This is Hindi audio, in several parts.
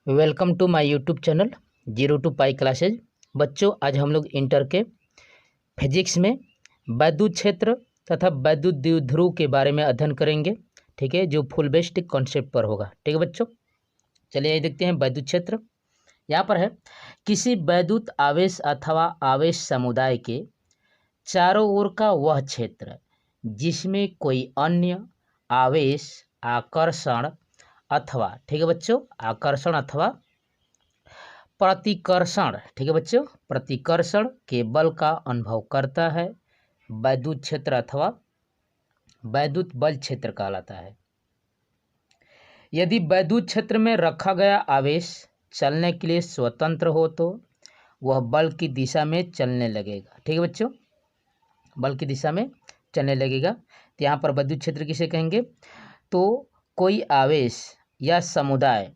Welcome to my YouTube channel 0 to π classes. बच्चों, आज हम लोग इंटर के फिजिक्स में वैद्युत क्षेत्र तथा वैद्युत द्विध्रुव के बारे में अध्ययन करेंगे। ठीक है, जो फुल बेस्ड कॉन्सेप्ट पर होगा। ठीक है बच्चों, चलिए ये देखते हैं वैद्युत क्षेत्र। यहाँ पर है, किसी वैद्युत आवेश अथवा आवेश समुदाय के चारों ओर का वह क्षेत्र जिसमें कोई अन्य आवेश आकर्षण अथवा, ठीक है बच्चों, आकर्षण अथवा प्रतिकर्षण, ठीक है बच्चों, प्रतिकर्षण के बल का अनुभव करता है, वैद्युत क्षेत्र अथवा वैद्युत बल क्षेत्र कहलाता है। यदि वैद्युत क्षेत्र में रखा गया आवेश चलने के लिए स्वतंत्र हो तो वह बल की दिशा में चलने लगेगा। ठीक है बच्चों, बल की दिशा में चलने लगेगा। तो यहाँ पर वैद्युत क्षेत्र किसे कहेंगे? तो कोई आवेश या समुदाय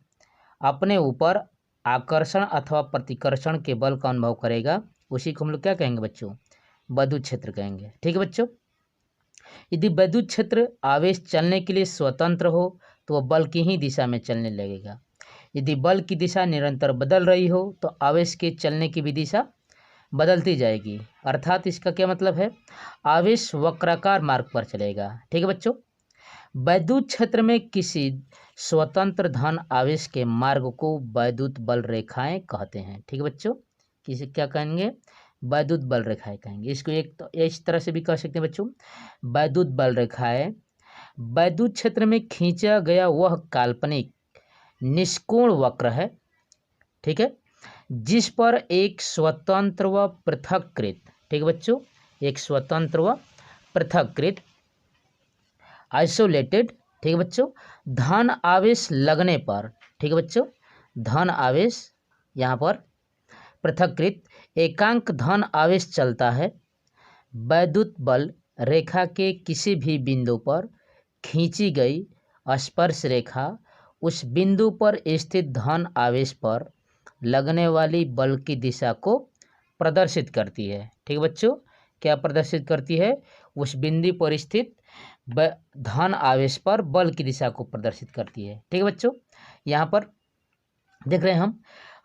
अपने ऊपर आकर्षण अथवा प्रतिकर्षण के बल का अनुभव करेगा, उसी को हम लोग क्या कहेंगे बच्चों? वैद्युत क्षेत्र कहेंगे। ठीक है बच्चों, यदि वैद्युत क्षेत्र आवेश चलने के लिए स्वतंत्र हो तो वह बल की ही दिशा में चलने लगेगा। यदि बल की दिशा निरंतर बदल रही हो तो आवेश के चलने की भी दिशा बदलती जाएगी। अर्थात इसका क्या मतलब है? आवेश वक्राकार मार्ग पर चलेगा। ठीक है बच्चों, वैद्युत क्षेत्र में किसी स्वतंत्र धन आवेश के मार्ग को वैद्युत बल रेखाएं कहते हैं। ठीक है बच्चों, किसे क्या कहेंगे? वैद्युत बल रेखाएं कहेंगे। इसको एक तो इस तरह से भी कह सकते हैं बच्चों, वैद्युत बल रेखाएं वैद्युत क्षेत्र में खींचा गया वह काल्पनिक निष्कोण वक्र है, ठीक है, जिस पर एक स्वतंत्र व पृथक्कृत, ठीक है बच्चों, एक स्वतंत्र व पृथक्कृत आइसोलेटेड, ठीक है बच्चों, धन आवेश लगने पर, ठीक है बच्चों, धन आवेश यहाँ पर पृथक्कृत एकांक धन आवेश चलता है। वैद्युत बल रेखा के किसी भी बिंदु पर खींची गई स्पर्श रेखा उस बिंदु पर स्थित धन आवेश पर लगने वाली बल की दिशा को प्रदर्शित करती है। ठीक है बच्चों, क्या प्रदर्शित करती है? उस बिंदु पर स्थित धन आवेश पर बल की दिशा को प्रदर्शित करती है। ठीक है बच्चों, यहाँ पर देख रहे हैं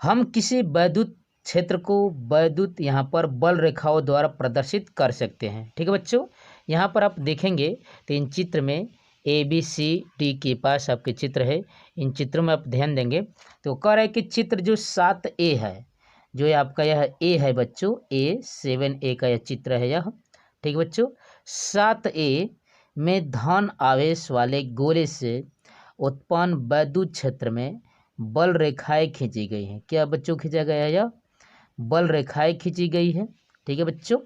हम किसी वैद्युत क्षेत्र को वैद्युत यहाँ पर बल रेखाओं द्वारा प्रदर्शित कर सकते हैं। ठीक है बच्चों, यहाँ पर आप देखेंगे तो इन चित्र में ABCD के पास आपके चित्र है। इन चित्रों में आप ध्यान देंगे तो कह रहा है कि चित्र जो 7A है, जो आपका यह A है बच्चों, A7A का यह चित्र है यह। ठीक है बच्चों, 7A में धन आवेश वाले गोले से उत्पन्न वैद्युत क्षेत्र में बल रेखाएं खींची गई हैं। क्या बच्चों खींचा गया है? यह बल रेखाएं खींची गई है। ठीक है बच्चों,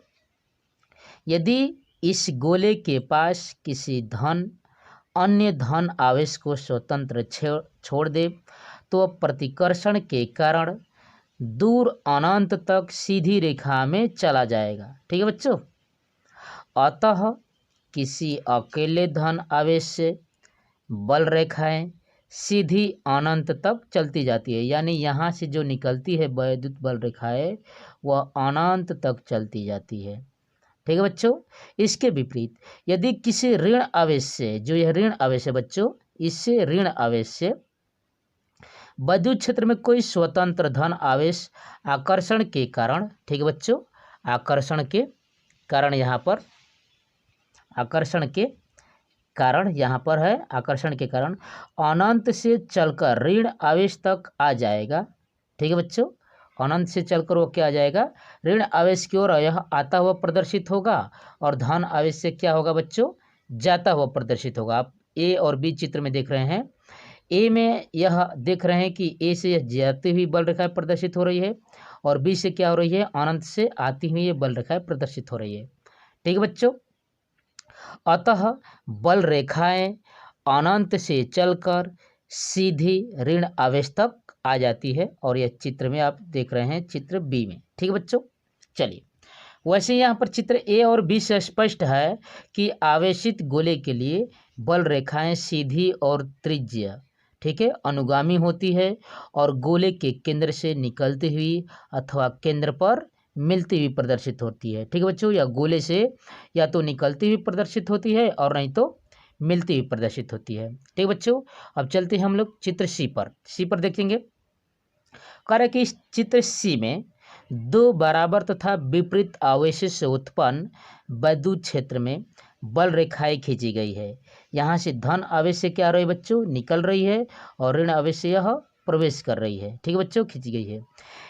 यदि इस गोले के पास किसी अन्य धन आवेश को स्वतंत्र छोड़ दे तो प्रतिकर्षण के कारण दूर अनंत तक सीधी रेखा में चला जाएगा। ठीक है बच्चों, अतः किसी अकेले धन आवेश से बल रेखाएं सीधी अनंत तक चलती जाती है, यानी यहाँ से जो निकलती है वैद्युत बल रेखाएं वह अनंत तक चलती जाती है। ठीक है बच्चों, इसके विपरीत यदि किसी ऋण आवेश से, जो यह ऋण आवेश है बच्चों, इससे ऋण आवेश से वैद्युत क्षेत्र में कोई स्वतंत्र धन आवेश आकर्षण के कारण, ठीक है बच्चों, आकर्षण के कारण यहाँ पर आकर्षण के कारण यहाँ पर है, आकर्षण के कारण अनंत से चलकर ऋण आवेश तक आ जाएगा। ठीक है बच्चों, अनंत से चलकर वो क्या आ जाएगा? ऋण आवेश की ओर यह आता हुआ प्रदर्शित होगा और धन आवेश से क्या होगा बच्चों? जाता हुआ प्रदर्शित होगा। आप A और B चित्र में देख रहे हैं। A में यह देख रहे हैं कि A से यह जाती हुई बल रेखाएं प्रदर्शित हो रही है और B से क्या हो रही है? अनंत से आती हुई ये बल रेखाएं प्रदर्शित हो रही है। ठीक है बच्चों, अतः बल रेखाएं अनंत से चलकर सीधी ऋण आवेश तक आ जाती है और यह चित्र में आप देख रहे हैं, चित्र B में। ठीक है बच्चों, चलिए वैसे यहाँ पर चित्र A और B से स्पष्ट है कि आवेशित गोले के लिए बल रेखाएं सीधी और त्रिज्य, ठीक है, अनुगामी होती है और गोले के केंद्र से निकलती हुई अथवा केंद्र पर मिलती हुई प्रदर्शित होती है। ठीक है बच्चों, या गोले से या तो निकलती हुई प्रदर्शित होती है और नहीं तो मिलती हुई प्रदर्शित होती है। ठीक है बच्चों, अब चलते हैं हम लोग चित्र C पर। C पर देखेंगे कार्य कि इस चित्र सी में दो बराबर तथा विपरीत आवेशों से उत्पन्न वैद्युत क्षेत्र में बल रेखाएं खींची गई है। यहाँ से धन आवेश से क्या हो रही है बच्चों, निकल रही है, और ऋण आवेश से यह प्रवेश कर रही है। ठीक है बच्चों, खींची गई है।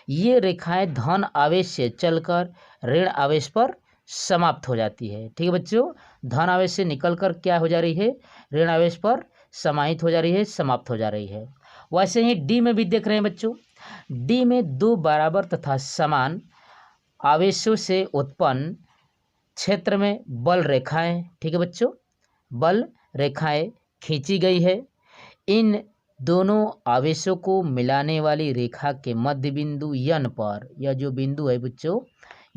ये रेखाएं धन आवेश से चलकर ऋण आवेश पर समाप्त हो जाती है। ठीक है बच्चों, धन आवेश से निकलकर क्या हो जा रही है, ऋण आवेश पर समाहित हो जा रही है, समाप्त हो जा रही है। वैसे ही डी में भी देख रहे हैं बच्चों, डी में दो बराबर तथा समान आवेशों से उत्पन्न क्षेत्र में बल रेखाएं, ठीक है बच्चों, बल रेखाएं खींची गई है। इन दोनों आवेशों को मिलाने वाली रेखा के मध्य बिंदु यन पर, यह जो बिंदु है बच्चों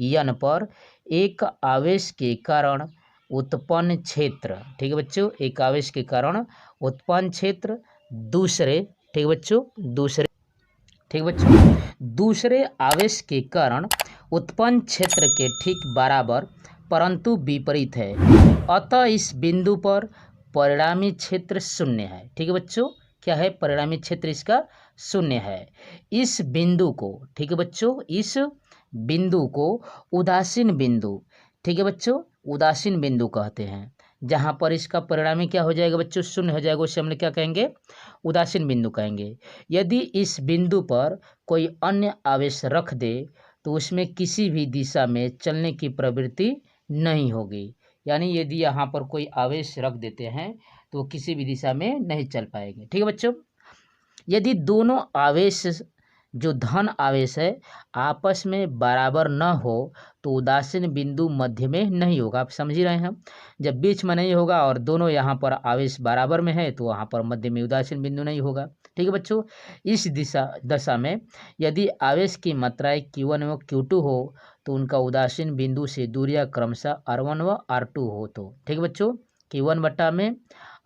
यन पर, एक आवेश के कारण उत्पन्न क्षेत्र, ठीक है बच्चों, एक आवेश के कारण उत्पन्न क्षेत्र दूसरे, ठीक है बच्चों, दूसरे आवेश के कारण उत्पन्न क्षेत्र के ठीक बराबर परंतु विपरीत है। अतः इस बिंदु पर परिणामी क्षेत्र शून्य है। ठीक है बच्चों, क्या है, परिणामी क्षेत्र इसका शून्य है। इस बिंदु को, ठीक है बच्चों, इस बिंदु को उदासीन बिंदु, ठीक है बच्चों, उदासीन बिंदु कहते हैं। जहाँ पर इसका परिणामी क्या हो जाएगा बच्चों, शून्य हो जाएगा, उसे हम क्या कहेंगे, उदासीन बिंदु कहेंगे। यदि इस बिंदु पर कोई अन्य आवेश रख दे तो उसमें किसी भी दिशा में चलने की प्रवृत्ति नहीं होगी। यानी यदि यहाँ पर कोई आवेश रख देते हैं तो किसी भी दिशा में नहीं चल पाएंगे। ठीक है बच्चों, यदि दोनों आवेश जो धन आवेश है आपस में बराबर न हो तो उदासीन बिंदु मध्य में नहीं होगा। आप समझ ही रहे हैं, जब बीच में नहीं होगा और दोनों यहाँ पर आवेश बराबर में है तो वहाँ पर मध्य में उदासीन बिंदु नहीं होगा। ठीक है बच्चों, इस दशा में यदि आवेश की मात्राएं Q1 व Q2 हो तो उनका उदासीन बिंदु से दूरियां क्रमशः R1 व R2 हो। तो ठीक है बच्चों, Q1 बट्टा में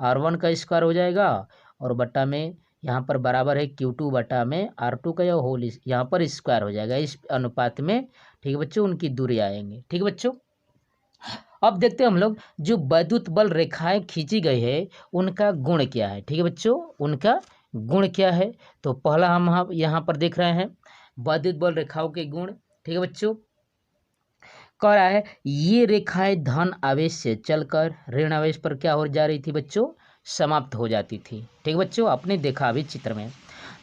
R1 का स्क्वायर हो जाएगा और बट्टा में यहाँ पर बराबर है Q2 बटा में R2 का, या होल यहाँ पर स्क्वायर हो जाएगा। इस अनुपात में, ठीक है बच्चों, उनकी दूरी आएंगे। ठीक है बच्चों, अब देखते हैं हम लोग जो वैद्युत बल रेखाएं खींची गई है उनका गुण क्या है। ठीक है बच्चों, उनका गुण क्या है, तो पहला हम यहाँ पर देख रहे हैं वैद्युत बल रेखाओं के गुण। ठीक है बच्चों, कह रहा है ये रेखाएं धन आवेश से चलकर ऋण आवेश पर क्या हो जा रही थी बच्चों, समाप्त हो जाती थी। ठीक है बच्चों, आपने देखा अभी चित्र में।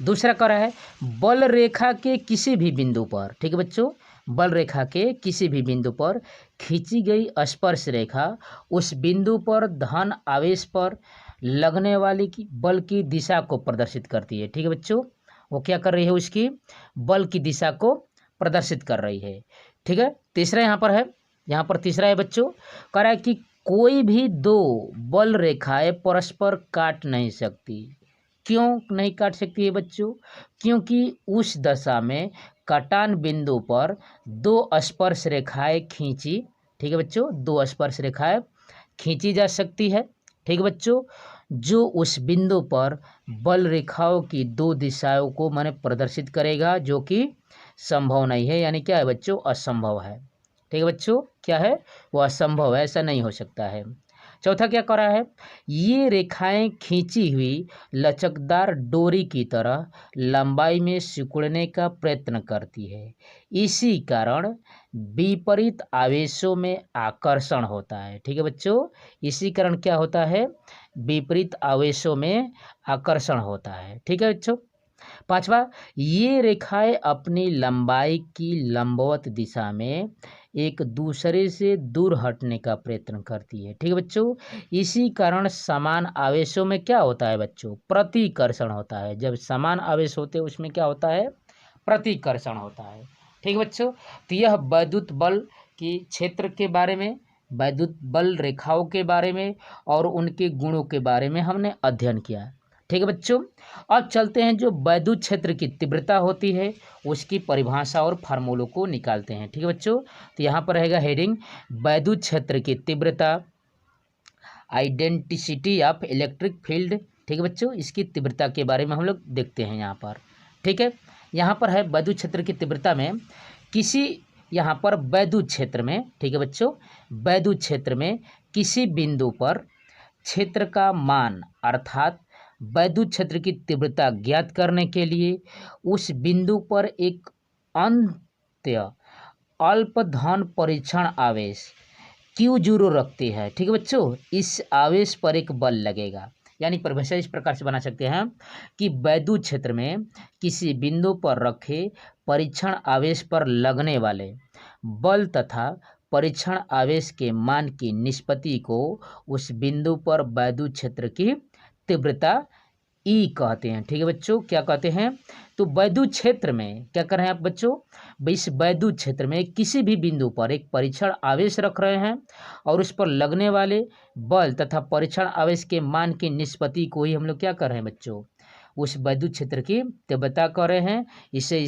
दूसरा कह रहा है बल रेखा के किसी भी बिंदु पर, ठीक है बच्चों, बल रेखा के किसी भी बिंदु पर खींची गई स्पर्श रेखा उस बिंदु पर धन आवेश पर लगने वाली की बल की दिशा को प्रदर्शित करती है। ठीक है बच्चों, वो क्या कर रही है, उसकी बल की दिशा को प्रदर्शित कर रही है। ठीक है, तीसरा यहाँ पर है, यहाँ पर तीसरा है बच्चों, कह रहा है कि कोई भी दो बल रेखाएं परस्पर काट नहीं सकती। क्यों नहीं काट सकती है बच्चों, क्योंकि उस दशा में कटान बिंदु पर दो स्पर्श रेखाएं खींची, ठीक है बच्चों, दो स्पर्श रेखाएं खींची जा सकती है। ठीक है बच्चों, जो उस बिंदु पर बल रेखाओं की दो दिशाओं को माने प्रदर्शित करेगा, जो कि संभव नहीं है, यानी क्या है बच्चों, असंभव है। ठीक है बच्चों, क्या है, वो असंभव है, ऐसा नहीं हो सकता है। चौथा क्या कर रहा है, ये रेखाएं खींची हुई लचकदार डोरी की तरह लंबाई में सिकुड़ने का प्रयत्न करती है। इसी कारण विपरीत आवेशों में आकर्षण होता है। ठीक है बच्चों, इसी कारण क्या होता है, विपरीत आवेशों में आकर्षण होता है। ठीक है बच्चों, पांचवा, ये रेखाएं अपनी लंबाई की लंबवत दिशा में एक दूसरे से दूर हटने का प्रयत्न करती है। ठीक है बच्चों, इसी कारण समान आवेशों में क्या होता है बच्चों, प्रतिकर्षण होता है। जब समान आवेश होते हैं उसमें क्या होता है, प्रतिकर्षण होता है। ठीक है बच्चों, तो यह वैद्युत बल की क्षेत्र के बारे में, वैद्युत बल रेखाओं के बारे में और उनके गुणों के बारे में हमने अध्ययन किया। ठीक है बच्चों, अब चलते हैं जो वैद्युत क्षेत्र की तीव्रता होती है उसकी परिभाषा और फार्मूलों को निकालते हैं। ठीक है बच्चों, तो यहाँ पर रहेगा हेडिंग वैद्युत क्षेत्र की तीव्रता, आइडेंटिसिटी ऑफ इलेक्ट्रिक फील्ड। ठीक है बच्चों, इसकी तीव्रता के बारे में हम लोग देखते हैं यहाँ पर। ठीक है, यहाँ पर है वैद्युत क्षेत्र की तीव्रता में किसी, यहाँ पर वैद्युत क्षेत्र में, ठीक है बच्चों, वैद्युत क्षेत्र में किसी बिंदु पर क्षेत्र का मान अर्थात वैद्युत क्षेत्र की तीव्रता ज्ञात करने के लिए उस बिंदु पर एक अंत्य अल्पधन परीक्षण आवेश Q0 रखती है। ठीक है बच्चों, इस आवेश पर एक बल लगेगा। यानी परिभाषा इस प्रकार से बना सकते हैं कि वैद्युत क्षेत्र में किसी बिंदु पर रखे परीक्षण आवेश पर लगने वाले बल तथा परीक्षण आवेश के मान की निष्पत्ति को उस बिंदु पर वैद्युत क्षेत्र की तीव्रता ई कहते हैं। ठीक है बच्चों, क्या कहते हैं? तो वैद्युत क्षेत्र में क्या कर रहे हैं आप बच्चों? इस वैद्युत क्षेत्र में किसी भी बिंदु पर एक परीक्षण आवेश रख रहे हैं और उस पर लगने वाले बल तथा परीक्षण आवेश के मान की निष्पत्ति को ही हम लोग क्या कर रहे हैं बच्चों? उस वैद्युत क्षेत्र की तीव्रता कर रहे हैं। इसे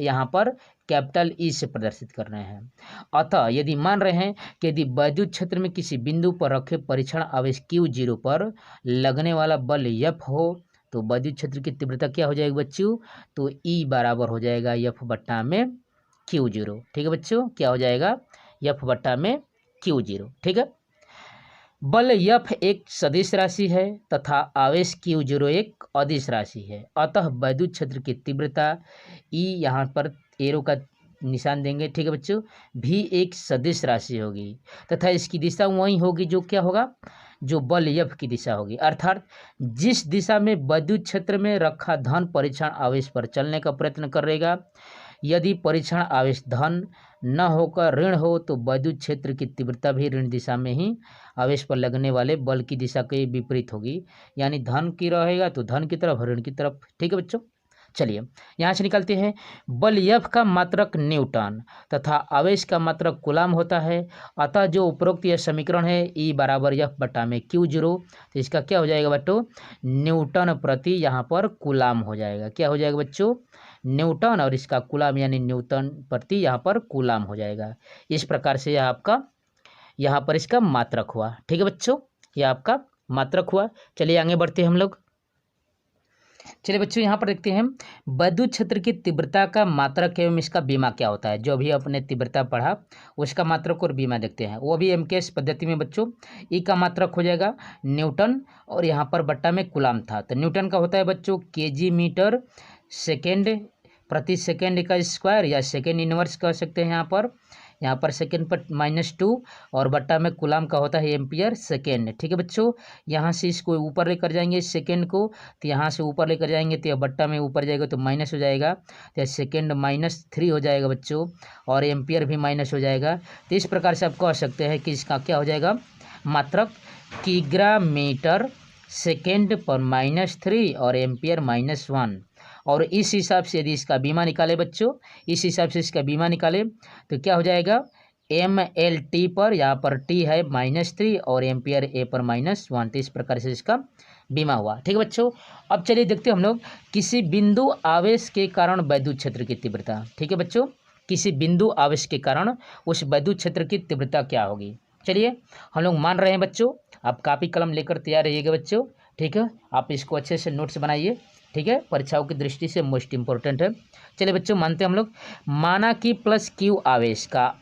यहाँ पर कैपिटल ई से प्रदर्शित कर रहे हैं। अतः यदि मान रहे हैं कि यदि वैद्युत क्षेत्र में किसी बिंदु पर रखे परीक्षण आवेश Q0 पर लगने वाला बल F हो तो वैद्युत क्षेत्र की तीव्रता क्या हो जाएगी बच्चों? तो E बराबर हो जाएगा F बट्टा में Q0। ठीक है बच्चों, क्या हो जाएगा? F बट्टा में Q0। ठीक है, बल F एक सदिश राशि है तथा आवेश Q0 एक अदिश राशि है। अतः वैद्युत क्षेत्र की तीव्रता E, यहाँ पर एरो का निशान देंगे। ठीक है बच्चों, भी एक सदिश राशि होगी तथा इसकी दिशा वही होगी जो क्या होगा? जो बल F की दिशा होगी। अर्थात जिस दिशा में वैद्युत क्षेत्र में रखा धन परीक्षण आवेश पर चलने का प्रयत्न करेगा, यदि परीक्षण आवेश धन न होकर ऋण हो तो वैद्युत क्षेत्र की तीव्रता भी ऋण दिशा में ही आवेश पर लगने वाले बल की दिशा के विपरीत होगी। यानी धन की रहेगा तो धन की तरफ, ऋण की तरफ। ठीक है बच्चों, चलिए यहाँ से निकलते हैं। बल F का मात्रक न्यूटन तथा आवेश का मात्रक कूलाम होता है। अतः जो उपरोक्त यह समीकरण है E बराबर F बटा में Q0, तो इसका क्या हो जाएगा बच्चों? न्यूटन प्रति यहाँ पर कूलाम हो जाएगा। क्या हो जाएगा बच्चों? न्यूटन, और इसका कूलाम यानी न्यूटन प्रति यहाँ पर कूलाम हो जाएगा। इस प्रकार से यह आपका यहाँ पर इसका मात्रक हुआ। ठीक है बच्चों, यह आपका मात्रक हुआ। चलिए आगे बढ़ते हैं हम लोग। चलिए बच्चों, यहाँ पर देखते हैं वैद्युत क्षेत्र की तीव्रता का मात्रक एवं इसका बीमा क्या होता है। जो भी अपने तीव्रता पढ़ा उसका मात्रक और बीमा देखते हैं, वो भी एमकेएस पद्धति में बच्चों। ई का मात्रक हो जाएगा न्यूटन और यहाँ पर बट्टा में कूलाम था, तो न्यूटन का होता है बच्चों केजी मीटर सेकेंड प्रति सेकेंड का स्क्वायर या सेकेंड इनवर्स कह सकते हैं। यहाँ पर सेकेंड पर -2 और बट्टा में कूलाम का होता है एम्पियर सेकेंड। ठीक है बच्चों, यहाँ से इसको ऊपर लेकर जाएंगे सेकेंड को, तो यहाँ से ऊपर लेकर जाएंगे तो बट्टा में ऊपर जाएगा तो माइनस हो जाएगा, तो सेकेंड -3 हो जाएगा बच्चों, और एम्पियर भी माइनस हो जाएगा। तो इस प्रकार से आप कह सकते हैं कि इसका क्या हो जाएगा मात्रक? किग्रा मीटर सेकेंड पर -3 और एम्पियर -1। और इस हिसाब से यदि इसका बीमा निकाले बच्चों, इस हिसाब से इसका बीमा निकाले तो क्या हो जाएगा? MLT पर, यहाँ पर T है -3 और एम्पियर A पर -1। तो इस प्रकार से इसका बीमा हुआ। ठीक है बच्चों, अब चलिए देखते हैं हम लोग किसी बिंदु आवेश के कारण वैद्युत क्षेत्र की तीव्रता। ठीक है बच्चों, किसी बिंदु आवेश के कारण उस वैद्युत क्षेत्र की तीव्रता क्या होगी। चलिए हम लोग मान रहे हैं बच्चों, आप कापी कलम लेकर तैयार रहिएगा बच्चों। ठीक है, आप इसको अच्छे से नोट्स बनाइए। ठीक है, परीक्षाओं की दृष्टि से मोस्ट इंपॉर्टेंट है। चलिए बच्चों, मानते हैं हम लोग, माना कि +Q आवेश का,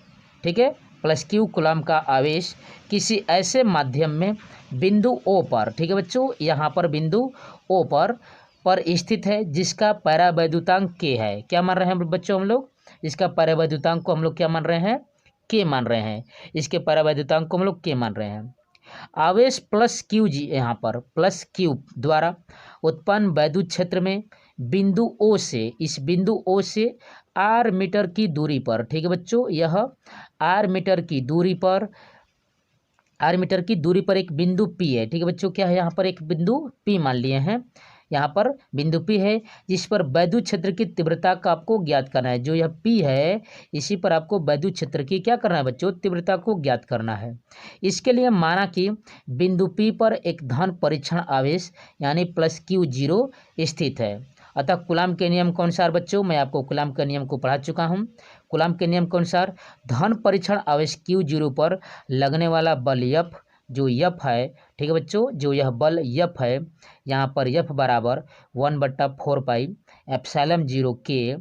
ठीक है, +Q कूलाम का आवेश किसी ऐसे माध्यम में बिंदु O पर, ठीक है बच्चों, यहाँ पर बिंदु O पर स्थित है जिसका परावैद्युतांक K है। क्या मान रहे हैं बच्चों हम लोग? इसका परावैद्युतांक को हम लोग क्या मान रहे हैं? K मान रहे हैं। इसके परावैद्युतांक को हम लोग K मान रहे हैं। आवेश +Q जी, यहाँ पर +Q द्वारा उत्पन्न वैद्युत क्षेत्र में बिंदु O से, इस बिंदु O से R मीटर की दूरी पर, ठीक है बच्चों, यह R मीटर की दूरी पर एक बिंदु P है। ठीक है बच्चों, क्या है यहाँ पर एक बिंदु P मान लिए हैं, यहाँ पर बिंदु P है जिस पर वैद्युत क्षेत्र की तीव्रता का आपको ज्ञात करना है। जो यह P है इसी पर आपको वैद्युत क्षेत्र की क्या करना है बच्चों? तीव्रता को ज्ञात करना है। इसके लिए माना कि बिंदु P पर एक धन परीक्षण आवेश यानी +Q0 स्थित है। अतः कूलाम के नियम के अनुसार बच्चों, मैं आपको कूलाम के नियम को पढ़ा चुका हूँ। कूलाम के नियम के अनुसार धन परीक्षण आवेश Q0 पर लगने वाला बल F, जो F है, ठीक है बच्चों, जो यह बल F है, यहाँ पर F बराबर 1/4 pi epsilon 0 K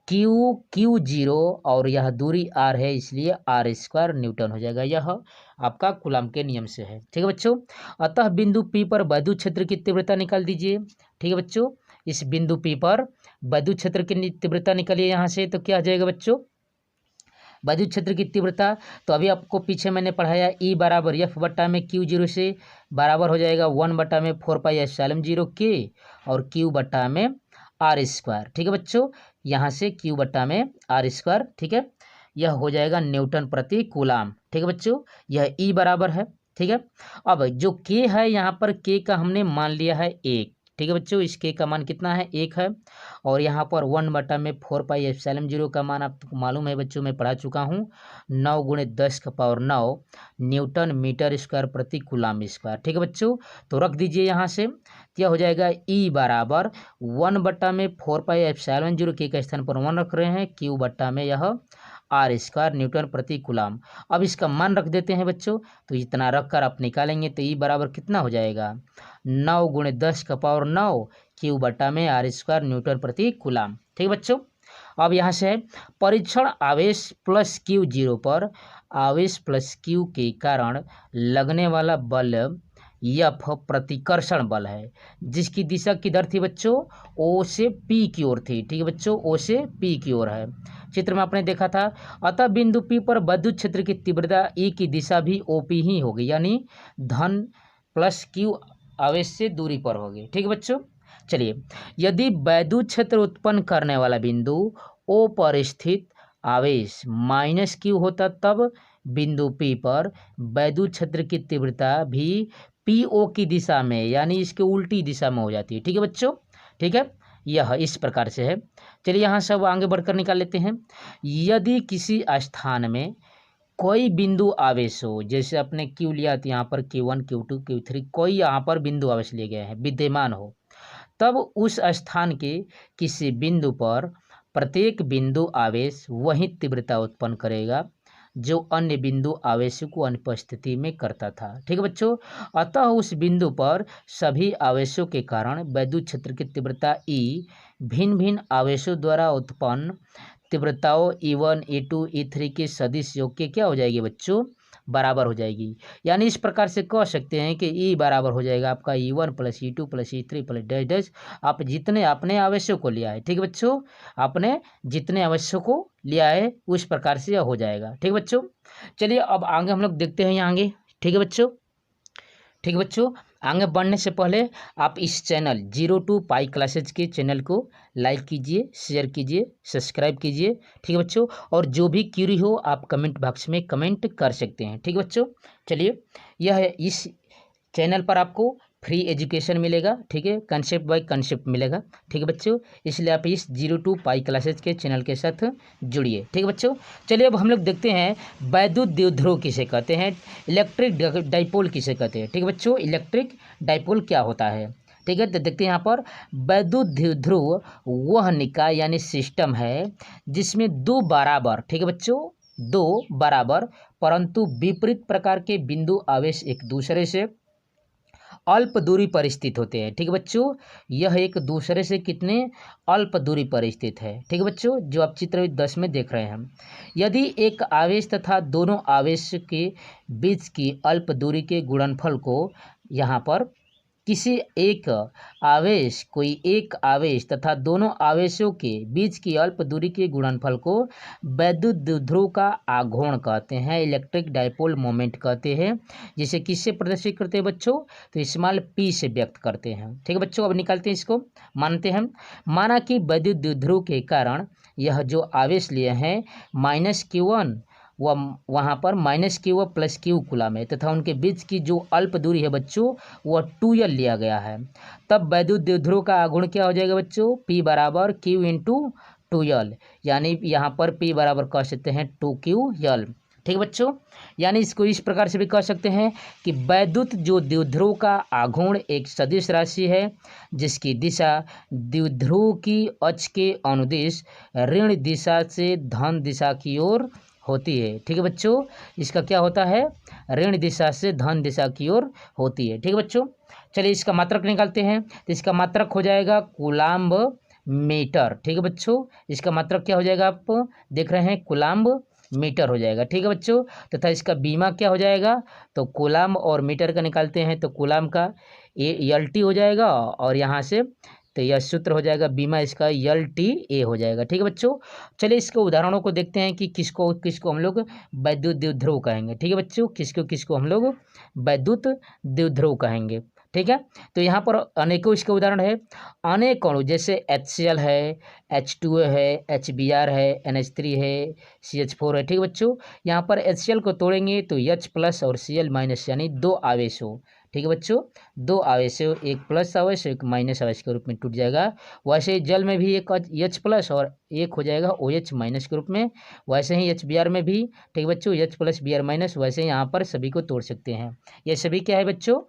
Q zero और यह दूरी आर है, इसलिए आर स्क्वायर न्यूटन हो जाएगा। यह आपका कूलम के नियम से है। ठीक है बच्चों। अतः बिंदु पी पर वैद्युत क्षेत्र की तीव्रता निकाल दीजिए। ठीक है बच्चों, इस बिंदु पी पर वैद्युत क्षेत्र की तीव्रता निकालिए यहाँ से, तो क्या हो जाएगा बच्चों, वैद्युत क्षेत्र की तीव्रता। तो अभी आपको पीछे मैंने पढ़ाया ई बराबर एफ बट्टा में क्यू जीरो से बराबर हो जाएगा 1/4πε0 के और क्यू बट्टा में आर स्क्वायर। ठीक है बच्चों, यहाँ से क्यू बट्टा में आर स्क्वायर। ठीक है, यह हो जाएगा न्यूटन प्रति कूलाम। ठीक है बच्चों, यह ई बराबर है। ठीक है, अब जो के है यहाँ पर के का हमने मान लिया है 1। ठीक है बच्चों, इस के का मान कितना है, 1 है। और यहाँ पर 1/4πε0 का मान आपको मालूम है बच्चों, मैं पढ़ा चुका हूँ, 9 × 10⁹ न्यूटन मीटर स्क्वायर प्रति कूलाम स्क्वायर। ठीक है बच्चों, तो रख दीजिए यहाँ से, क्या हो जाएगा, ई बराबर 1/4πε0 के का स्थान पर 1 रख रहे हैं, क्यू बट्टा में यह आर स्क्वायर न्यूटन प्रति कूलाम। अब इसका मान रख देते हैं बच्चों, तो इतना रख कर आप निकालेंगे तो ई बराबर कितना हो जाएगा, 9 × 10⁹ क्यू बट्टा में आर स्क्वायर न्यूटन प्रति कूलाम। ठीक है बच्चों, अब यहाँ से है परीक्षण आवेश प्लस क्यू जीरो पर आवेश प्लस क्यू के कारण लगने वाला बल यफ प्रतिकर्षण बल है, जिसकी दिशा किधर थी बच्चों, ओ से पी की ओर थी। ठीक है बच्चों, ओ से पी की ओर है, चित्र में आपने देखा था। अतः बिंदु पी पर विद्युत क्षेत्र की तीव्रता ई की दिशा भी ओपी ही होगी, यानी धन प्लस क्यू आवेश से दूरी पर होगी। ठीक है बच्चों, चलिए, यदि वैद्युत क्षेत्र उत्पन्न करने वाला बिंदु ओ पर स्थित आवेश माइनस क्यू होता, तब बिंदु पी पर वैद्युत क्षेत्र की तीव्रता भी पी ओ की दिशा में, यानी इसके उल्टी दिशा में हो जाती है। ठीक है बच्चों, ठीक है, यह इस प्रकार से है। चलिए यहाँ सब आगे बढ़कर निकाल लेते हैं। यदि किसी स्थान में कोई बिंदु आवेश हो, जैसे अपने क्यू लिया तो यहाँ पर Q1 Q2 Q3 कोई यहाँ पर बिंदु आवेश लिए गए हैं, विद्यमान हो, तब उस स्थान के किसी बिंदु पर प्रत्येक बिंदु आवेश वही तीव्रता उत्पन्न करेगा जो अन्य बिंदु आवेशों को अनुपस्थिति में करता था। ठीक है बच्चों, अतः उस बिंदु पर सभी आवेशों के कारण वैद्युत क्षेत्र की तीव्रता ई भिन्न भिन्न आवेशों द्वारा उत्पन्न तीव्रताओं E1 E2 E3 के सदिश योग के क्या हो जाएगी बच्चों, बराबर हो जाएगी। यानी इस प्रकार से कह सकते हैं कि E बराबर हो जाएगा आपका E1 + E2 + E3 + dash dash, आप जितने अपने आवेशों को लिया है। ठीक है बच्चों, आपने जितने आवेशों को लिया है उस प्रकार से यह हो जाएगा। ठीक है बच्चों, चलिए अब आगे हम लोग देखते हैं यहाँ आगे। ठीक है बच्चों, ठीक है बच्चों, आगे बढ़ने से पहले आप इस चैनल 0 to Pi क्लासेज के चैनल को लाइक कीजिए, शेयर कीजिए, सब्सक्राइब कीजिए। ठीक है बच्चों, और जो भी क्यूरी हो आप कमेंट बॉक्स में कमेंट कर सकते हैं। ठीक है बच्चों, चलिए, यह है, इस चैनल पर आपको फ्री एजुकेशन मिलेगा। ठीक है, कंसेप्ट बाय कंसेप्ट मिलेगा। ठीक है बच्चों, इसलिए आप इस 0 to Pi क्लासेज के चैनल के साथ जुड़िए। ठीक है बच्चों, चलिए अब हम लोग देखते हैं वैद्युत द्विध्रुव किसे कहते हैं, इलेक्ट्रिक डाइपोल किसे कहते हैं। ठीक है बच्चों, इलेक्ट्रिक डाइपोल क्या होता है। ठीक है, तो देखते हैं यहाँ पर वैद्युत द्विध्रुव वह निकाय यानी सिस्टम है जिसमें दो बराबर, ठीक है बच्चों, दो बराबर परंतु विपरीत प्रकार के बिंदु आवेश एक दूसरे से अल्प दूरी पर स्थित होते हैं। ठीक है बच्चों, यह एक दूसरे से कितने अल्प दूरी पर स्थित है। ठीक है बच्चों, जो आप चित्र 10 में देख रहे हैं। यदि एक आवेश तथा दोनों आवेश के बीच की अल्प दूरी के गुणनफल को यहाँ पर किसी एक आवेश, कोई एक आवेश तथा दोनों आवेशों के बीच की अल्प दूरी के गुणनफल को वैद्युत द्विध्रुव का आघूर्ण कहते हैं, इलेक्ट्रिक डाइपोल मोमेंट कहते हैं। जिसे किससे प्रदर्शित करते हैं बच्चों, तो स्मॉल p से व्यक्त करते हैं। ठीक है बच्चों, अब निकालते हैं इसको, मानते हैं, माना कि वैद्युत द्विध्रुव के कारण यह जो आवेश लिए हैं -Q1 वहाँ पर -Q + Q कूलम है तथा उनके बीच की जो अल्प दूरी है बच्चों वह 2L लिया गया है। तब वैद्युत द्विध्रुव का आघूर्ण क्या हो जाएगा बच्चों, P = Q × 2L, यानी यहाँ पर P बराबर कह सकते हैं 2QL। ठीक है बच्चों, यानी इसको इस प्रकार से भी कह सकते हैं कि वैद्युत जो द्विध्रुव का आघूर्ण एक सदिश राशि है जिसकी दिशा द्विध्रुव की अक्ष के अनुदिश ऋण दिशा से धन दिशा की ओर होती है। ठीक है बच्चों, इसका क्या होता है, ऋण दिशा से धन दिशा की ओर होती है। ठीक है बच्चों, चलिए इसका मात्रक निकालते हैं। तो इसका मात्रक हो जाएगा कूलाम्ब मीटर। ठीक है बच्चों, इसका मतलब क्या हो जाएगा, आप देख रहे हैं कूलाम्ब मीटर हो जाएगा। ठीक है बच्चों, तथा इसका बीमा क्या हो जाएगा, तो कूलाम्ब और मीटर का निकालते हैं तो कूलाम्ब का एल टी हो जाएगा, और यहाँ से तो यह सूत्र हो जाएगा बीमा इसका एल टी ए हो जाएगा। ठीक है बच्चों, चलिए इसके उदाहरणों को देखते हैं कि किसको किसको हम लोग वैद्युत द्विध्रुव कहेंगे। ठीक है बच्चों, किसको किसको हम लोग वैद्युत द्विध्रुव कहेंगे। ठीक है, तो यहाँ पर अनेकों इसके उदाहरण है। अनेक अणु जैसे HCl है, H2O है, HBr है, NH3 है, CH4 है। ठीक है बच्चों, यहाँ पर HCl को तोड़ेंगे तो H प्लस और Cl माइनस यानी दो आवेश हो। ठीक है बच्चों, दो आवेश हो, एक प्लस आवेश एक माइनस आवेश के रूप में टूट जाएगा। वैसे जल में भी एक H प्लस और एक हो जाएगा OH माइनस के रूप में। वैसे ही HBr में भी, ठीक है बच्चों, H प्लस Br माइनस, वैसे ही यहाँ पर सभी को तोड़ सकते हैं। ये सभी क्या है बच्चों,